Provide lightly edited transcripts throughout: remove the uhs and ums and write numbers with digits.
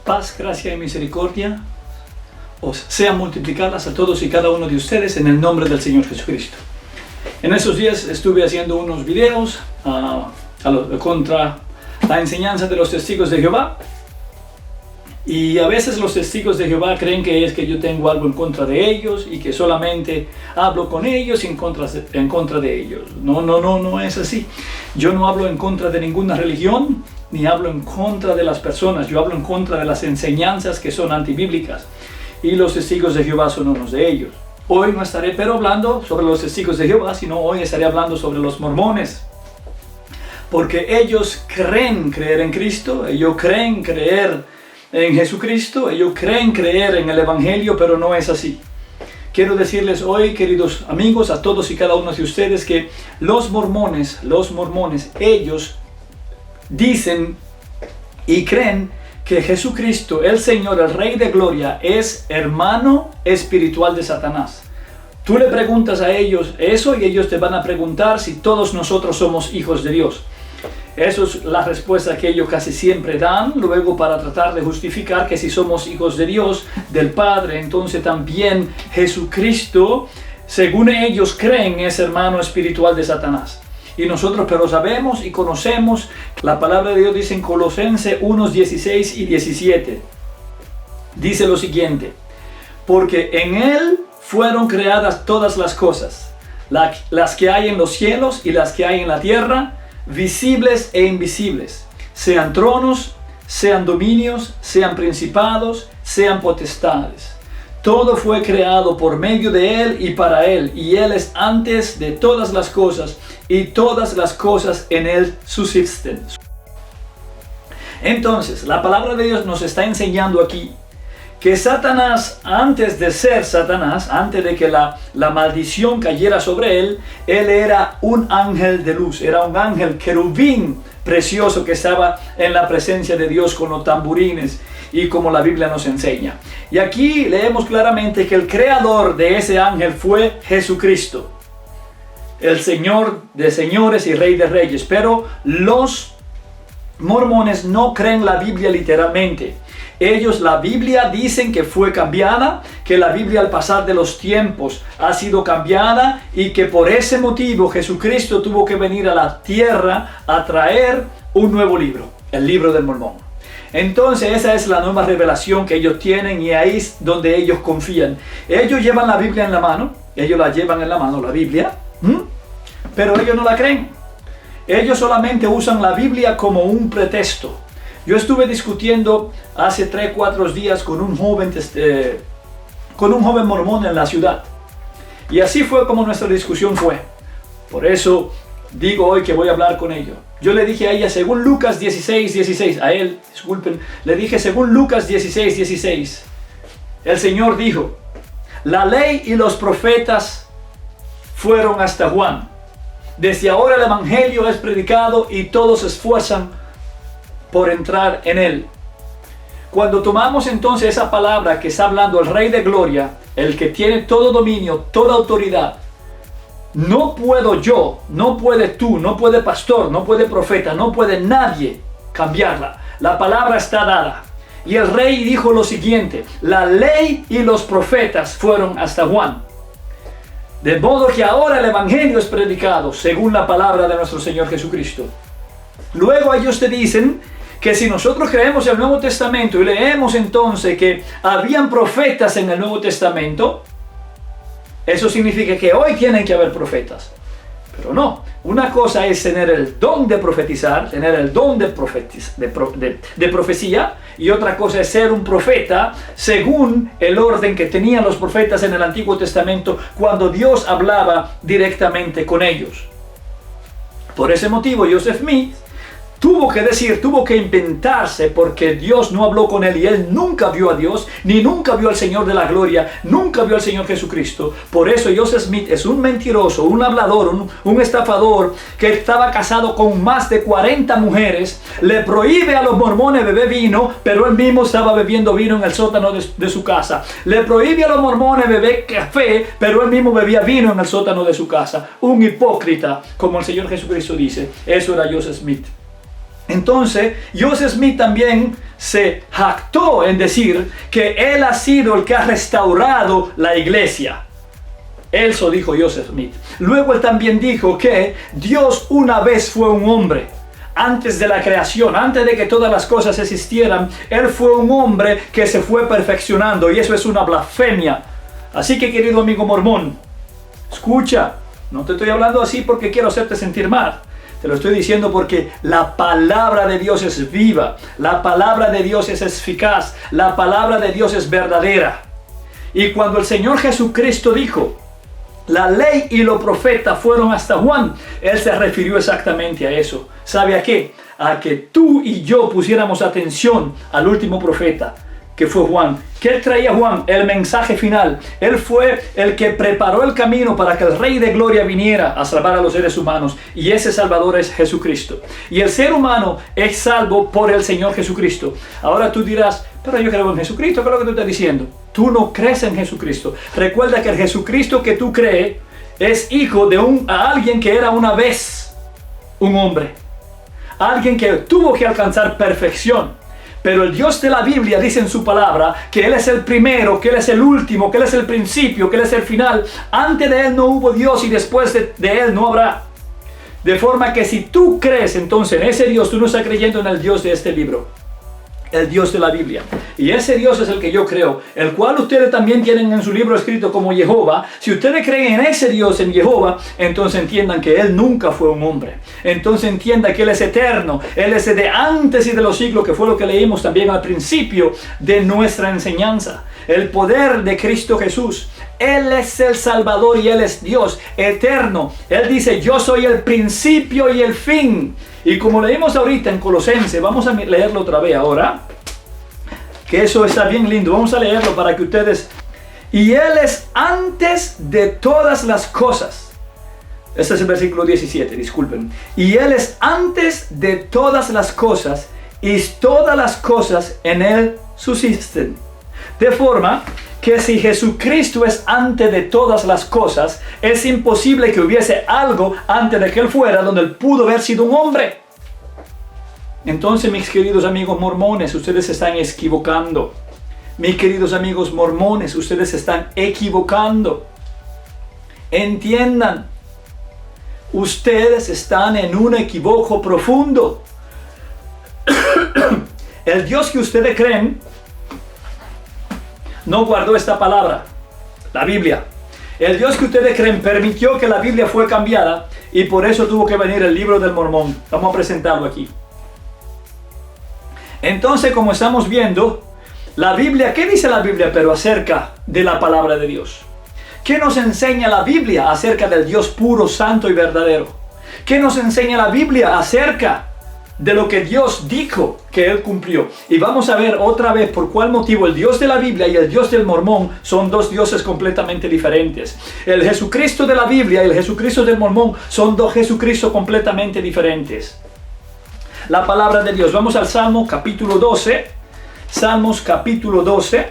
Paz, gracia y misericordia os sean multiplicadas a todos y cada uno de ustedes en el nombre del Señor Jesucristo. En esos días estuve haciendo unos videos contra la enseñanza de los testigos de Jehová. Y a veces los testigos de Jehová creen que es que yo tengo algo en contra de ellos y que solamente hablo con ellos y en contra de ellos. No es así. Yo no hablo en contra de ninguna religión, ni hablo en contra de las personas. Yo hablo en contra de las enseñanzas que son antibíblicas. Y los testigos de Jehová son unos de ellos. Hoy no estaré pero hablando sobre los testigos de Jehová, sino hoy estaré hablando sobre los mormones. Porque ellos creen creer en Cristo, ellos creen creer en Jesucristo, ellos creen creer en el Evangelio, pero no es así. Quiero decirles hoy, queridos amigos, a todos y cada uno de ustedes, que los mormones, ellos dicen y creen que Jesucristo, el Señor, el Rey de Gloria, es hermano espiritual de Satanás. Tú le preguntas a ellos eso y ellos te van a preguntar si todos nosotros somos hijos de Dios. Eso es la respuesta que ellos casi siempre dan, luego para tratar de justificar que si somos hijos de Dios, del Padre, entonces también Jesucristo, según ellos creen, es hermano espiritual de Satanás. Y nosotros pero sabemos y conocemos, la palabra de Dios dice en Colosenses 1:16 y 17, dice lo siguiente: porque en Él fueron creadas todas las cosas, las que hay en los cielos y las que hay en la tierra, visibles e invisibles, sean tronos, sean dominios, sean principados, sean potestades. Todo fue creado por medio de Él y para Él, y Él es antes de todas las cosas, y todas las cosas en Él subsisten. Entonces, la palabra de Dios nos está enseñando aquí que Satanás, antes de ser Satanás, antes de que la maldición cayera sobre él era un ángel de luz, era un ángel querubín precioso que estaba en la presencia de Dios con los tamborines y como la Biblia nos enseña. Y aquí leemos claramente que el creador de ese ángel fue Jesucristo, el Señor de señores y Rey de reyes. Pero los mormones no creen la Biblia literalmente. Ellos, la Biblia, dicen que fue cambiada, que la Biblia al pasar de los tiempos ha sido cambiada y que por ese motivo Jesucristo tuvo que venir a la tierra a traer un nuevo libro, el libro del Mormón. Entonces esa es la nueva revelación que ellos tienen y ahí es donde ellos confían. Ellos llevan la Biblia en la mano, ellos la llevan en la mano, la Biblia, pero ellos no la creen. Ellos solamente usan la Biblia como un pretexto. Yo estuve discutiendo hace 3-4 días con un joven mormón en la ciudad. Y así fue como nuestra discusión fue. Por eso digo hoy que voy a hablar con ellos. Yo le dije a ella, según Lucas 16:16, a él, disculpen, le dije según Lucas 16:16, el Señor dijo: la ley y los profetas fueron hasta Juan. Desde ahora el Evangelio es predicado y todos se esfuerzan por entrar en él. Cuando tomamos entonces esa palabra que está hablando el Rey de Gloria, el que tiene todo dominio, toda autoridad, no puedo yo, no puede tú, no puede pastor, no puede profeta, no puede nadie cambiarla. La palabra está dada. Y el Rey dijo lo siguiente: la ley y los profetas fueron hasta Juan. De modo que ahora el Evangelio es predicado según la palabra de nuestro Señor Jesucristo. Luego ellos te dicen que si nosotros creemos el Nuevo Testamento y leemos entonces que habían profetas en el Nuevo Testamento, eso significa que hoy tienen que haber profetas. Pero no, una cosa es tener el don de profetizar, tener el don de profecía, y otra cosa es ser un profeta según el orden que tenían los profetas en el Antiguo Testamento cuando Dios hablaba directamente con ellos. Por ese motivo Joseph Smith tuvo que inventarse, porque Dios no habló con él y él nunca vio a Dios, ni nunca vio al Señor de la Gloria, nunca vio al Señor Jesucristo. Por eso Joseph Smith es un mentiroso, un hablador, un estafador que estaba casado con más de 40 mujeres, le prohíbe a los mormones beber vino, pero él mismo estaba bebiendo vino en el sótano de su casa. Le prohíbe a los mormones beber café, pero él mismo bebía vino en el sótano de su casa. Un hipócrita, como el Señor Jesucristo dice. Eso era Joseph Smith. Entonces, Joseph Smith también se jactó en decir que él ha sido el que ha restaurado la iglesia. Eso dijo Joseph Smith. Luego él también dijo que Dios una vez fue un hombre. Antes de la creación, antes de que todas las cosas existieran, él fue un hombre que se fue perfeccionando, y eso es una blasfemia. Así que, querido amigo mormón, escucha, no te estoy hablando así porque quiero hacerte sentir mal. Te lo estoy diciendo porque la palabra de Dios es viva, la palabra de Dios es eficaz, la palabra de Dios es verdadera. Y cuando el Señor Jesucristo dijo, la ley y los profetas fueron hasta Juan, Él se refirió exactamente a eso. ¿Sabe a qué? A que tú y yo pusiéramos atención al último profeta, que fue Juan. ¿Qué traía Juan? El mensaje final. Él fue el que preparó el camino para que el Rey de Gloria viniera a salvar a los seres humanos. Y ese Salvador es Jesucristo. Y el ser humano es salvo por el Señor Jesucristo. Ahora tú dirás, pero yo creo en Jesucristo. ¿Qué es lo que tú estás diciendo? Tú no crees en Jesucristo. Recuerda que el Jesucristo que tú crees es hijo de alguien que era una vez un hombre. Alguien que tuvo que alcanzar perfección. Pero el Dios de la Biblia dice en su palabra que Él es el primero, que Él es el último, que Él es el principio, que Él es el final. Antes de Él no hubo Dios y después de Él no habrá. De forma que si tú crees entonces en ese Dios, tú no estás creyendo en el Dios de este libro. El Dios de la Biblia. Y ese Dios es el que yo creo, el cual ustedes también tienen en su libro escrito como Jehová. Si ustedes creen en ese Dios, en Jehová, entonces entiendan que Él nunca fue un hombre. Entonces entiendan que Él es eterno, Él es de antes y de los siglos, que fue lo que leímos también al principio de nuestra enseñanza. El poder de Cristo Jesús. Él es el Salvador y Él es Dios eterno. Él dice, yo soy el principio y el fin. Y como leímos ahorita en Colosenses, vamos a leerlo otra vez ahora, que eso está bien lindo. Vamos a leerlo para que ustedes... Y Él es antes de todas las cosas. Este es el versículo 17, disculpen. Y Él es antes de todas las cosas, y todas las cosas en Él subsisten. De forma que si Jesucristo es antes de todas las cosas, es imposible que hubiese algo antes de que Él fuera donde Él pudo haber sido un hombre. Entonces, mis queridos amigos mormones, ustedes se están equivocando. Mis queridos amigos mormones, ustedes se están equivocando. Entiendan, ustedes están en un equivoco profundo. El Dios que ustedes creen no guardó esta palabra, la Biblia. El Dios que ustedes creen permitió que la Biblia fue cambiada y por eso tuvo que venir el libro del Mormón. Vamos a presentarlo aquí. Entonces, como estamos viendo, la Biblia, ¿qué dice la Biblia pero acerca de la palabra de Dios? ¿Qué nos enseña la Biblia acerca del Dios puro, santo y verdadero? ¿Qué nos enseña la Biblia acerca de lo que Dios dijo que Él cumplió? Y vamos a ver otra vez por cuál motivo el Dios de la Biblia y el Dios del Mormón son dos dioses completamente diferentes. El Jesucristo de la Biblia y el Jesucristo del Mormón son dos Jesucristos completamente diferentes. La palabra de Dios. Vamos al Salmo capítulo 12. Salmos capítulo 12.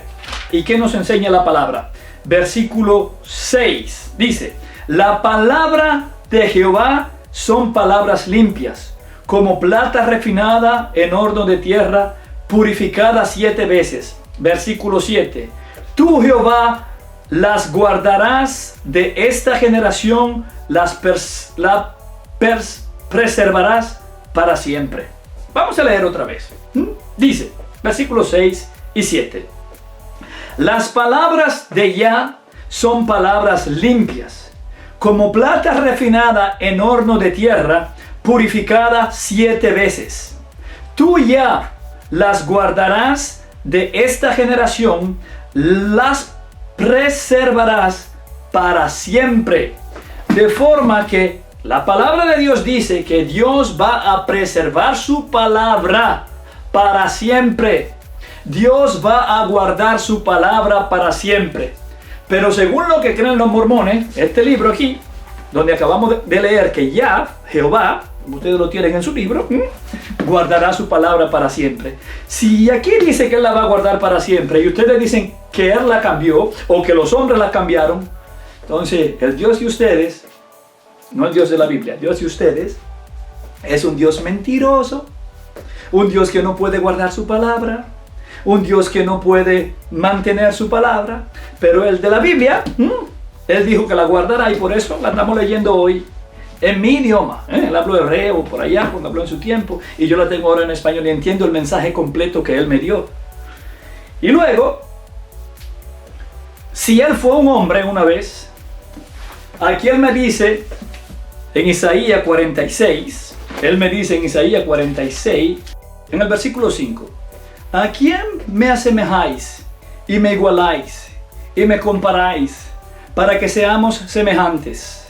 ¿Y qué nos enseña la palabra? Versículo 6. Dice, la palabra de Jehová son palabras limpias, como plata refinada en horno de tierra, purificada 7 veces. Versículo 7. Tú, Jehová, las guardarás de esta generación, las preservarás para siempre. Vamos a leer otra vez. Dice, versículos 6 y 7. Las palabras de Yah son palabras limpias, como plata refinada en horno de tierra, purificada 7 veces. Tú, Yah, las guardarás de esta generación, las preservarás para siempre. De forma que la palabra de Dios dice que Dios va a preservar su palabra para siempre. Dios va a guardar su palabra para siempre. Pero según lo que creen los mormones, este libro aquí, donde acabamos de leer que Yah, Jehová, como ustedes lo tienen en su libro, guardará su palabra para siempre. Si aquí dice que Él la va a guardar para siempre y ustedes dicen que Él la cambió o que los hombres la cambiaron, entonces el Dios de ustedes, no el Dios de la Biblia, el Dios de ustedes es un Dios mentiroso un Dios que no puede guardar su palabra, un Dios que no puede mantener su palabra. Pero el de la Biblia, Él dijo que la guardará, y por eso la estamos leyendo hoy en mi idioma. Él habló hebreo por allá cuando habló en su tiempo, y yo la tengo ahora en español y entiendo el mensaje completo que Él me dio. Y luego, si Él fue un hombre una vez, aquí Él me dice en Isaías 46, Él me dice en Isaías 46, en el versículo 5, ¿a quién me asemejáis y me igualáis y me comparáis para que seamos semejantes?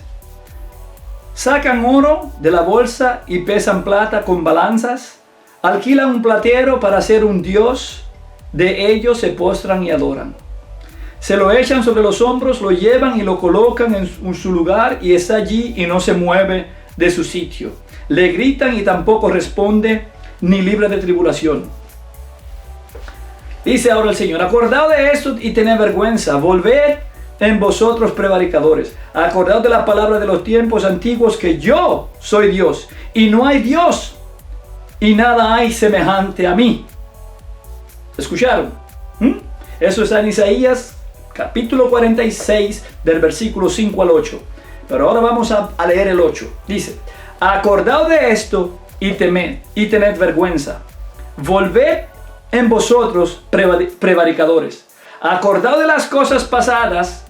Sacan oro de la bolsa y pesan plata con balanzas, alquilan un platero para ser un dios, de ellos se postran y adoran. Se lo echan sobre los hombros, lo llevan y lo colocan en su lugar, y está allí y no se mueve de su sitio. Le gritan y tampoco responde, ni libre de tribulación. Dice ahora el Señor: acordaos de esto y tened vergüenza, volved en vosotros prevaricadores. Acordaos de la palabra de los tiempos antiguos, que yo soy Dios y no hay Dios, y nada hay semejante a mí. ¿Escucharon? Eso está en Isaías capítulo 46 del versículo 5 al 8. Pero ahora vamos a leer el 8. Dice: acordaos de esto y temed y tened vergüenza, volved en vosotros prevaricadores. Acordaos de las cosas pasadas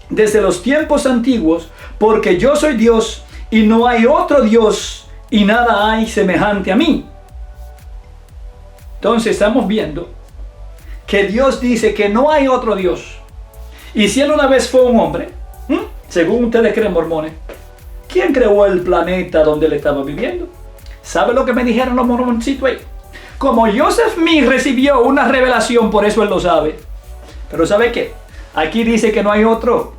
desde los tiempos antiguos, porque yo soy Dios y no hay otro Dios, y nada hay semejante a mí. Entonces estamos viendo que Dios dice que no hay otro Dios. Y si Él una vez fue un hombre, según ustedes creen, mormones, ¿quién creó el planeta donde Él estaba viviendo? ¿Sabe lo que me dijeron los mormoncitos ahí? Como Joseph Smith recibió una revelación, por eso él lo sabe. Pero ¿sabe qué? Aquí dice que no hay otro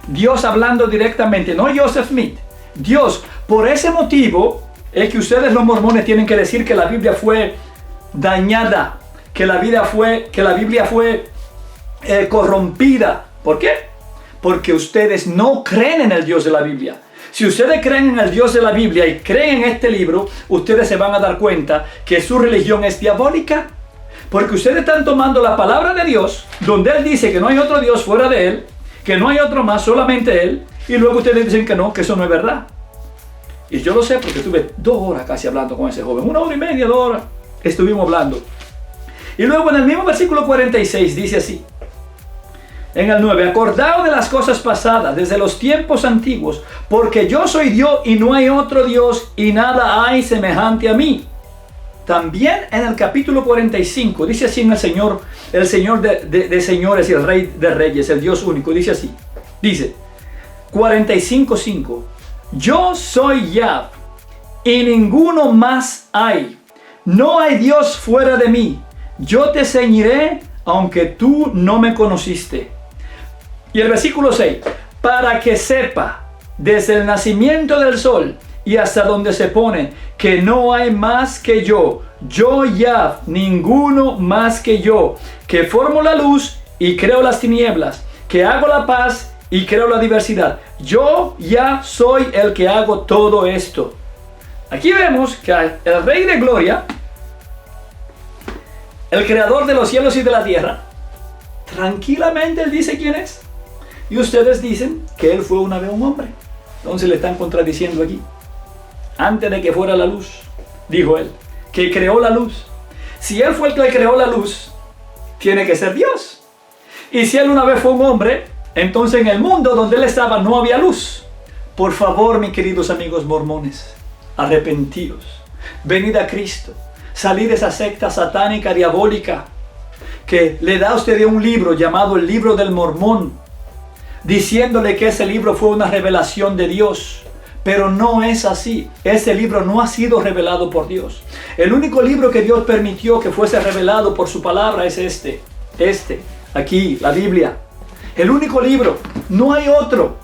Dios, hablando directamente, no Joseph Smith, Dios. Por ese motivo es que ustedes los mormones tienen que decir que la Biblia fue dañada, que la Biblia fue corrompida. ¿Por qué? Porque ustedes no creen en el Dios de la Biblia. Si ustedes creen en el Dios de la Biblia y creen en este libro, ustedes se van a dar cuenta que su religión es diabólica. Porque ustedes están tomando la palabra de Dios, donde Él dice que no hay otro Dios fuera de Él, que no hay otro más, solamente Él, y luego ustedes dicen que no, que eso no es verdad. Y yo lo sé porque estuve 2 horas casi hablando con ese joven, 1 hora y media, 2 horas, estuvimos hablando. Y luego en el mismo versículo 46 dice así, en el 9, acordaos de las cosas pasadas desde los tiempos antiguos, porque yo soy Dios y no hay otro Dios, y nada hay semejante a mí. También en el capítulo 45 dice así en el Señor de señores y el Rey de reyes, el Dios único, dice así, dice 45:5, yo soy Yahvé y ninguno más hay, no hay Dios fuera de mí, yo te ceñiré aunque tú no me conociste. Y el versículo 6, para que sepa desde el nacimiento del sol y hasta donde se pone, que no hay más que yo Yahvé, ninguno más que yo, que formo la luz y creo las tinieblas, que hago la paz y creo la diversidad. Yo ya soy el que hago todo esto. Aquí vemos que el Rey de Gloria, el creador de los cielos y de la tierra, tranquilamente Él dice quién es. Y ustedes dicen que Él fue una vez un hombre. Entonces le están contradiciendo aquí. Antes de que fuera la luz, dijo Él, que creó la luz. Si Él fue el que creó la luz, tiene que ser Dios. Y si Él una vez fue un hombre, entonces en el mundo donde Él estaba no había luz. Por favor, mis queridos amigos mormones, arrepentíos, venid a Cristo, salid de esa secta satánica, diabólica, que le da a usted un libro llamado el Libro del Mormón, diciéndole que ese libro fue una revelación de Dios. Pero no es así. Ese libro no ha sido revelado por Dios. El único libro que Dios permitió que fuese revelado por su palabra es este, aquí, la Biblia. El único libro, no hay otro.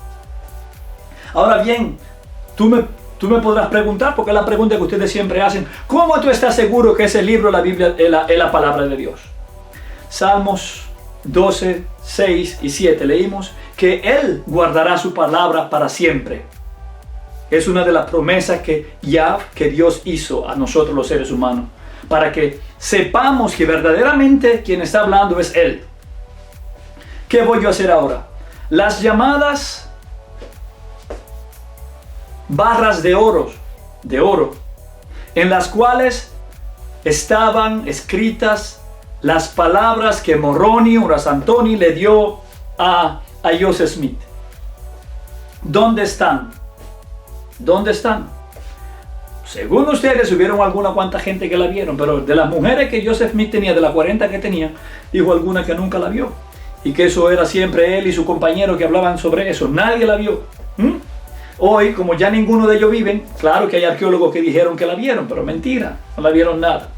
Ahora bien, tú me podrás preguntar, porque es la pregunta que ustedes siempre hacen, ¿cómo tú estás seguro que ese libro, la Biblia, es la palabra de Dios? Salmos 12, 6 y 7 leímos que Él guardará su palabra para siempre. es una de las promesas que Dios hizo a nosotros los seres humanos, para que sepamos que verdaderamente quien está hablando es Él. ¿Qué voy yo a hacer ahora? Las llamadas barras de oro, en las cuales estaban escritas las palabras que Moroni o Rasantoni le dio a Joseph Smith. ¿Dónde están? ¿Dónde están? Según ustedes, hubieron alguna cuanta gente que la vieron, pero de las mujeres que Joseph Smith tenía, de las 40 que tenía, dijo alguna que nunca la vio. Y que eso era siempre él y su compañero que hablaban sobre eso. Nadie la vio. Hoy, como ya ninguno de ellos viven, claro que hay arqueólogos que dijeron que la vieron, pero mentira, no la vieron nada.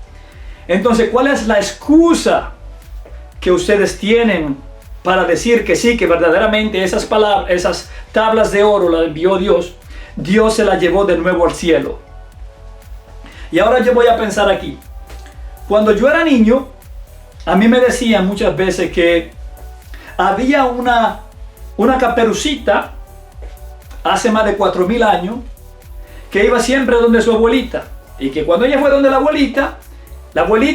Entonces, ¿cuál es la excusa que ustedes tienen para decir que sí, que verdaderamente esas palabras, esas tablas de oro las envió Dios? Dios se las llevó de nuevo al cielo. Y ahora yo voy a pensar aquí. Cuando yo era niño, a mí me decían muchas veces que había una caperucita hace más de 4000 años que iba siempre donde su abuelita, y que cuando ella fue donde la abuelita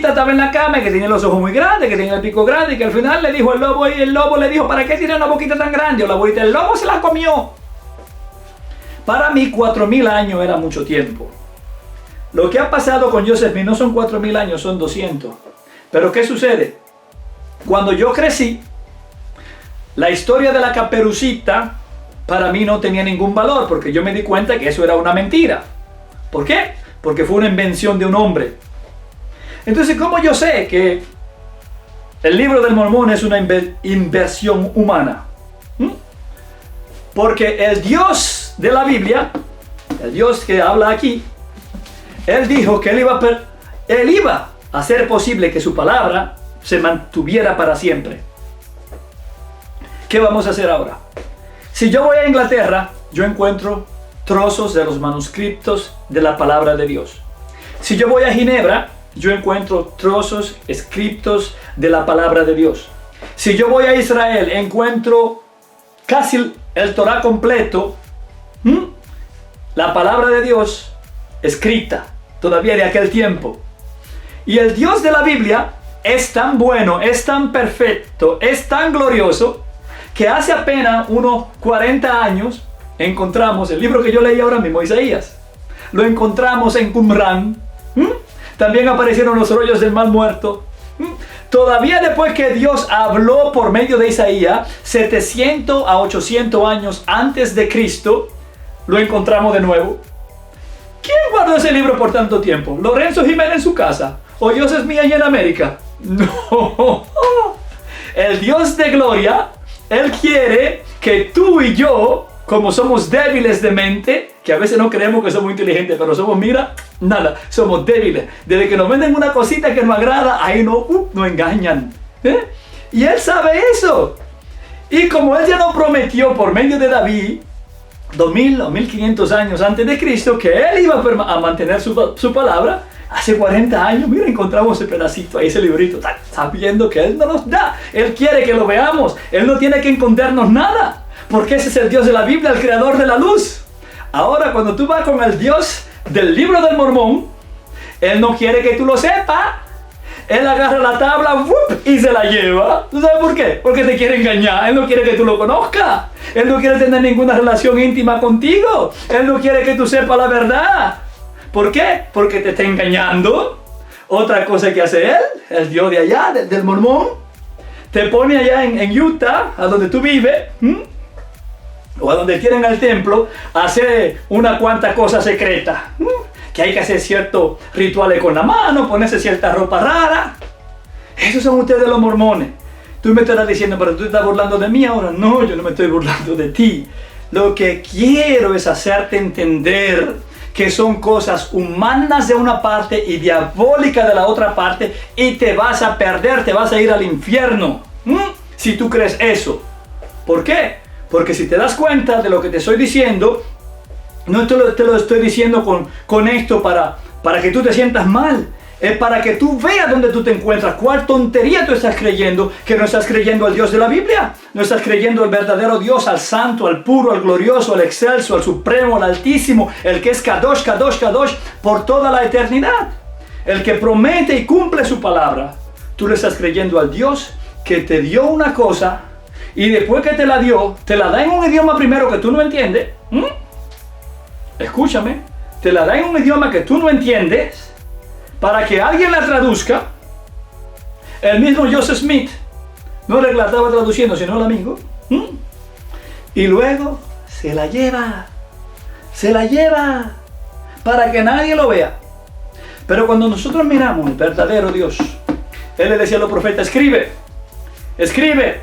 estaba en la cama, y que tenía los ojos muy grandes, que tenía el pico grande, y que al final le dijo el lobo, y el lobo le dijo: ¿para qué tiene una boquita tan grande? O la abuelita: el lobo se la comió. Para mí 4000 años era mucho tiempo. Lo que ha pasado con Joseph Smith no son 4000 años, son 200. Pero ¿qué sucede? Cuando yo crecí, la historia de la caperucita para mí no tenía ningún valor, porque yo me di cuenta que eso era una mentira. ¿Por qué? Porque fue una invención de un hombre. Entonces, ¿cómo yo sé que el libro del Mormón es una inversión humana? Porque el Dios de la Biblia, el Dios que habla aquí, Él dijo que Él iba a hacer posible que su palabra se mantuviera para siempre. ¿Qué vamos a hacer ahora? Si yo voy a Inglaterra, yo encuentro trozos de los manuscritos de la palabra de Dios. Si yo voy a Ginebra, yo encuentro trozos escritos de la palabra de Dios. Si yo voy a Israel, encuentro casi el Torá completo, la palabra de Dios escrita todavía de aquel tiempo. Y el Dios de la Biblia es tan bueno, es tan perfecto, es tan glorioso, que hace apenas unos 40 años encontramos el libro que yo leí ahora mismo, Isaías. Lo encontramos en Qumran. También aparecieron los rollos del Mar Muerto. Todavía después que Dios habló por medio de Isaías, 700 a 800 años antes de Cristo, lo encontramos de nuevo. ¿Quién guardó ese libro por tanto tiempo? ¿Lorenzo Jiménez en su casa? ¿O Joseph Smith allá en América? No. El Dios de gloria, Él quiere que tú y yo, como somos débiles de mente, que a veces no creemos que somos inteligentes, pero somos, mira, nada, somos débiles. Desde que nos venden una cosita que nos agrada, ahí nos engañan. Y Él sabe eso. Y como Él ya nos prometió por medio de David, 2000 o 1500 años antes de Cristo, que Él iba a mantener su palabra, hace 40 años, mira, encontramos ese pedacito ahí, ese librito, sabiendo que Él no nos da. Él quiere que lo veamos. Él no tiene que escondernos nada, porque ese es el Dios de la Biblia, el creador de la luz. Ahora, cuando tú vas con el Dios del libro del Mormón, Él no quiere que tú lo sepas. Él agarra la tabla y se la lleva. ¿Tú sabes por qué? Porque te quiere engañar. Él no quiere que tú lo conozcas. Él no quiere tener ninguna relación íntima contigo. Él no quiere que tú sepas la verdad. ¿Por qué? Porque te está engañando. Otra cosa que hace Él, el Dios de allá, del Mormón, te pone allá en Utah, a donde tú vives, o a donde tienen el templo, a hacer una cuanta cosa secreta. Que hay que hacer ciertos rituales con la mano, ponerse cierta ropa rara. Esos son ustedes los mormones. Tú me estarás diciendo: pero tú te estás burlando de mí ahora. No, yo no me estoy burlando de ti. Lo que quiero es hacerte entender que son cosas humanas de una parte y diabólicas de la otra parte, y te vas a perder, te vas a ir al infierno, si tú crees eso. ¿Por qué? Porque si te das cuenta de lo que te estoy diciendo, no te lo estoy diciendo con esto para que tú te sientas mal. Es para que tú veas dónde tú te encuentras, cuál tontería tú estás creyendo, que no estás creyendo al Dios de la Biblia. No estás creyendo al verdadero Dios, al santo, al puro, al glorioso, al excelso, al supremo, al altísimo, el que es Kadosh, Kadosh, Kadosh por toda la eternidad. El que promete y cumple su palabra. Tú le estás creyendo al Dios que te dio una cosa y después que te la dio, te la da en un idioma primero que tú no entiendes. Escúchame, te la da en un idioma que tú no entiendes, para que alguien la traduzca. El mismo Joseph Smith no la estaba traduciendo, sino el amigo. Y luego se la lleva para que nadie lo vea. Pero cuando nosotros miramos el verdadero Dios, Él le decía a los profetas: escribe.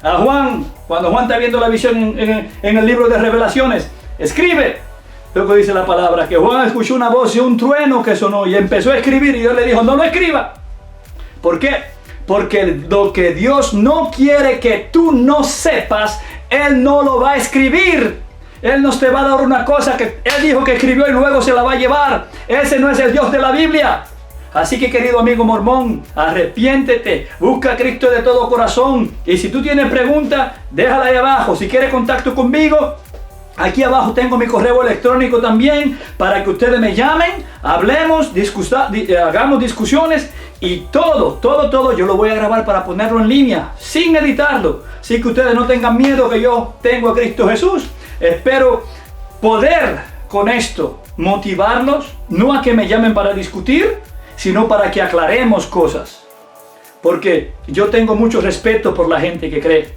A Juan, cuando Juan está viendo la visión en el libro de Revelaciones, escribe. Luego dice la palabra que Juan escuchó una voz y un trueno que sonó y empezó a escribir, y Dios le dijo: no lo escriba. ¿Por qué? Porque lo que Dios no quiere que tú no sepas, Él no lo va a escribir. Él no te va a dar una cosa que Él dijo que escribió y luego se la va a llevar. Ese no es el Dios de la Biblia. Así que, querido amigo mormón, arrepiéntete, busca a Cristo de todo corazón. Y si tú tienes preguntas, déjala ahí abajo. Si quieres contacto conmigo, aquí abajo tengo mi correo electrónico también, para que ustedes me llamen, hablemos, hagamos discusiones, y todo yo lo voy a grabar para ponerlo en línea, sin editarlo. Así que ustedes no tengan miedo, que yo tengo a Cristo Jesús. Espero poder con esto motivarlos, no a que me llamen para discutir, sino para que aclaremos cosas. Porque yo tengo mucho respeto por la gente que cree.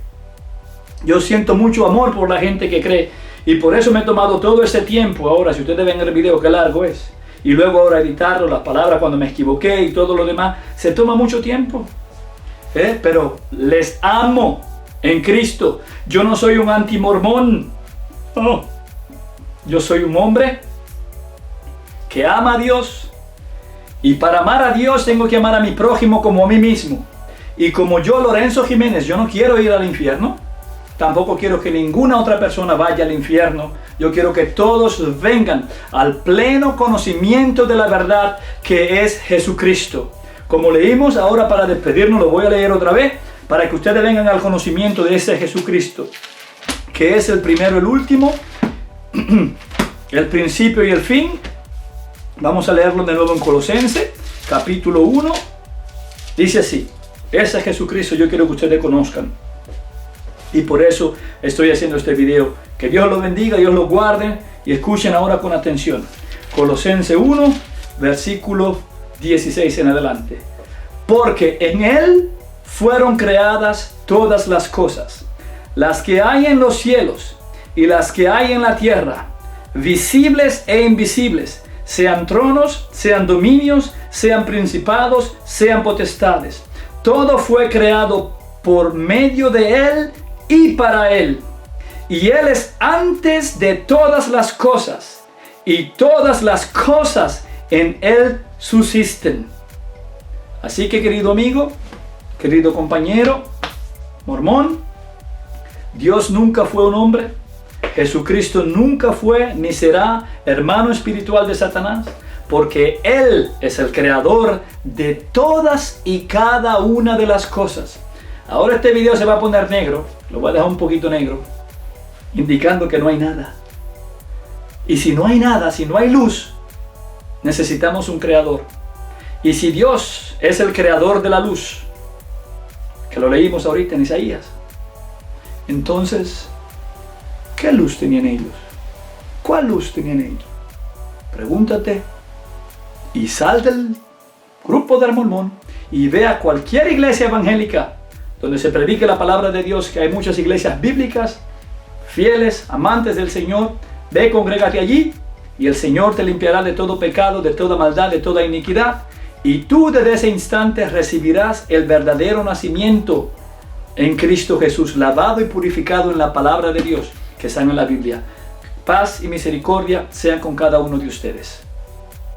Yo siento mucho amor por la gente que cree. Y por eso me he tomado todo ese tiempo. Ahora, si ustedes ven el video, qué largo es. Y luego ahora editarlo, las palabras cuando me equivoqué y todo lo demás. Se toma mucho tiempo. Pero les amo en Cristo. Yo no soy un antimormón. No. Yo soy un hombre que ama a Dios. Y para amar a Dios tengo que amar a mi prójimo como a mí mismo. Y como yo, Lorenzo Jiménez, yo no quiero ir al infierno. Tampoco quiero que ninguna otra persona vaya al infierno. Yo quiero que todos vengan al pleno conocimiento de la verdad, que es Jesucristo. Como leímos ahora, para despedirnos, lo voy a leer otra vez, para que ustedes vengan al conocimiento de ese Jesucristo, que es el primero, el último, el principio y el fin. Vamos a leerlo de nuevo en Colosenses, capítulo 1. Dice así: ese Jesucristo yo quiero que ustedes conozcan. Y por eso estoy haciendo este video. Que Dios los bendiga, Dios los guarde, y escuchen ahora con atención. Colosenses 1, versículo 16 en adelante. Porque en Él fueron creadas todas las cosas, las que hay en los cielos y las que hay en la tierra, visibles e invisibles, sean tronos, sean dominios, sean principados, sean potestades. Todo fue creado por medio de Él y para Él. Y Él es antes de todas las cosas, y todas las cosas en Él subsisten. Así que, querido amigo, querido compañero mormón, Dios nunca fue un hombre. Jesucristo nunca fue ni será hermano espiritual de Satanás, porque Él es el creador de todas y cada una de las cosas. Ahora este video se va a poner negro, lo voy a dejar un poquito negro, indicando que no hay nada. Y si no hay nada, si no hay luz, necesitamos un creador. Y si Dios es el creador de la luz, que lo leímos ahorita en Isaías, entonces, ¿qué luz tenían ellos? ¿Cuál luz tenían ellos? Pregúntate y sal del grupo del mormón y ve a cualquier iglesia evangélica donde se predique la palabra de Dios, que hay muchas iglesias bíblicas, fieles, amantes del Señor. Ve, congrégate allí, y el Señor te limpiará de todo pecado, de toda maldad, de toda iniquidad, y tú desde ese instante recibirás el verdadero nacimiento en Cristo Jesús, lavado y purificado en la palabra de Dios que está en la Biblia. Paz y misericordia sean con cada uno de ustedes.